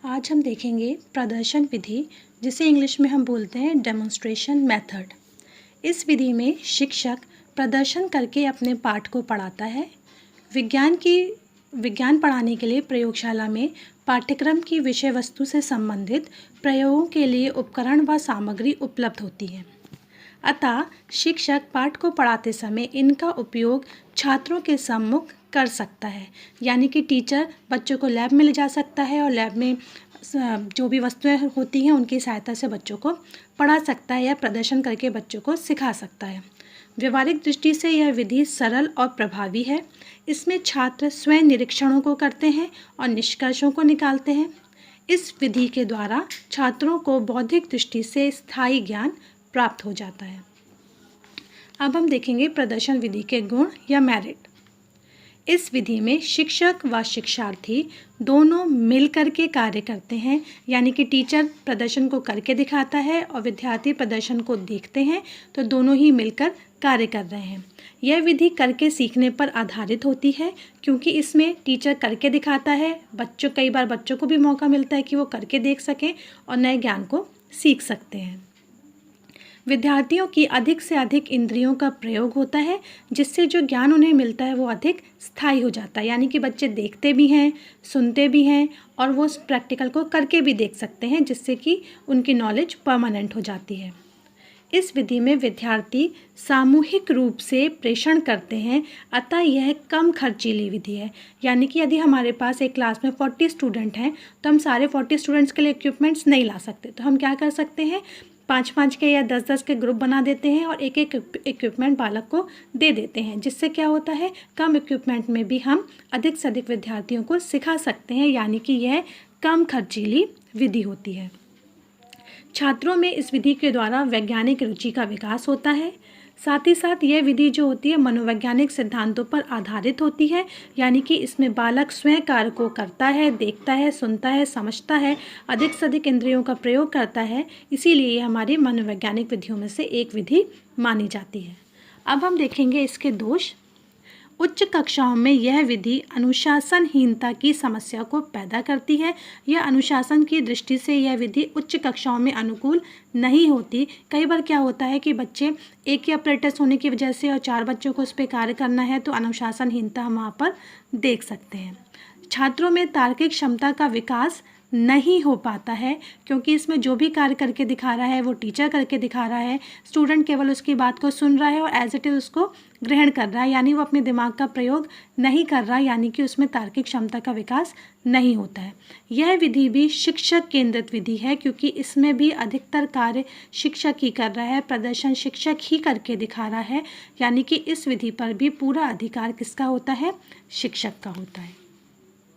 आज हम देखेंगे प्रदर्शन विधि, जिसे इंग्लिश में हम बोलते हैं डेमोन्स्ट्रेशन मेथड। इस विधि में शिक्षक प्रदर्शन करके अपने पाठ को पढ़ाता है। विज्ञान पढ़ाने के लिए प्रयोगशाला में पाठ्यक्रम की विषय वस्तु से संबंधित प्रयोगों के लिए उपकरण व सामग्री उपलब्ध होती है। अतः शिक्षक पाठ को पढ़ाते समय इनका उपयोग छात्रों के सम्मुख कर सकता है, यानी कि टीचर बच्चों को लैब में ले जा सकता है और लैब में जो भी वस्तुएं होती हैं उनकी सहायता से बच्चों को पढ़ा सकता है या प्रदर्शन करके बच्चों को सिखा सकता है। व्यवहारिक दृष्टि से यह विधि सरल और प्रभावी है। इसमें छात्र स्वयं निरीक्षणों को करते हैं और निष्कर्षों को निकालते हैं। इस विधि के द्वारा छात्रों को बौद्धिक दृष्टि से स्थायी ज्ञान प्राप्त हो जाता है। अब हम देखेंगे प्रदर्शन विधि के गुण या मेरिट। इस विधि में शिक्षक व शिक्षार्थी दोनों मिलकर के कार्य करते हैं, यानी कि टीचर प्रदर्शन को करके दिखाता है और विद्यार्थी प्रदर्शन को देखते हैं, तो दोनों ही मिलकर कार्य कर रहे हैं। यह विधि करके सीखने पर आधारित होती है, क्योंकि इसमें टीचर करके दिखाता है। कई बार बच्चों को भी मौका मिलता है कि वो करके देख सकें और नए ज्ञान को सीख सकते हैं। विद्यार्थियों की अधिक से अधिक इंद्रियों का प्रयोग होता है, जिससे जो ज्ञान उन्हें मिलता है वो अधिक स्थायी हो जाता है, यानी कि बच्चे देखते भी हैं, सुनते भी हैं और वो उस प्रैक्टिकल को करके भी देख सकते हैं, जिससे कि उनकी नॉलेज परमानेंट हो जाती है। इस विधि में विद्यार्थी सामूहिक रूप से प्रेषण करते हैं, अतः यह कम खर्चीली विधि है। यानी कि यदि हमारे पास एक क्लास में 40 स्टूडेंट हैं तो हम सारे 40 स्टूडेंट्स के लिए इक्विपमेंट्स नहीं ला सकते, तो हम क्या कर सकते हैं, 5-5 के या 10-10 के ग्रुप बना देते हैं और एक एक इक्विपमेंट बालक को दे देते हैं, जिससे क्या होता है, कम इक्विपमेंट में भी हम अधिक से अधिक विद्यार्थियों को सिखा सकते हैं, यानी कि यह कम खर्चीली विधि होती है। छात्रों में इस विधि के द्वारा वैज्ञानिक रुचि का विकास होता है। साथ ही साथ यह विधि जो होती है मनोवैज्ञानिक सिद्धांतों पर आधारित होती है, यानी कि इसमें बालक स्वयं कार्य को करता है, देखता है, सुनता है, समझता है, अधिक से अधिक इंद्रियों का प्रयोग करता है। इसीलिए ये हमारी मनोवैज्ञानिक विधियों में से एक विधि मानी जाती है। अब हम देखेंगे इसके दोष। उच्च कक्षाओं में यह विधि अनुशासनहीनता की समस्या को पैदा करती है। यह अनुशासन की दृष्टि से यह विधि उच्च कक्षाओं में अनुकूल नहीं होती। कई बार क्या होता है कि बच्चे एक ही ऑपरेटर्स होने की वजह से और 4 बच्चों को उस पर कार्य करना है, तो अनुशासनहीनता हम वहाँ पर देख सकते हैं। छात्रों में तार्किक क्षमता का विकास नहीं हो पाता है, क्योंकि इसमें जो भी कार्य करके दिखा रहा है वो टीचर करके दिखा रहा है, स्टूडेंट केवल उसकी बात को सुन रहा है और एज इट इज़ उसको ग्रहण कर रहा है, यानी वो अपने दिमाग का प्रयोग नहीं कर रहा, यानी कि उसमें तार्किक क्षमता का विकास नहीं होता है। यह विधि भी शिक्षक केंद्रित विधि है, क्योंकि इसमें भी अधिकतर कार्य शिक्षक ही कर रहा है, प्रदर्शन शिक्षक ही करके दिखा रहा है, यानी कि इस विधि पर भी पूरा अधिकार किसका होता है, शिक्षक का होता है।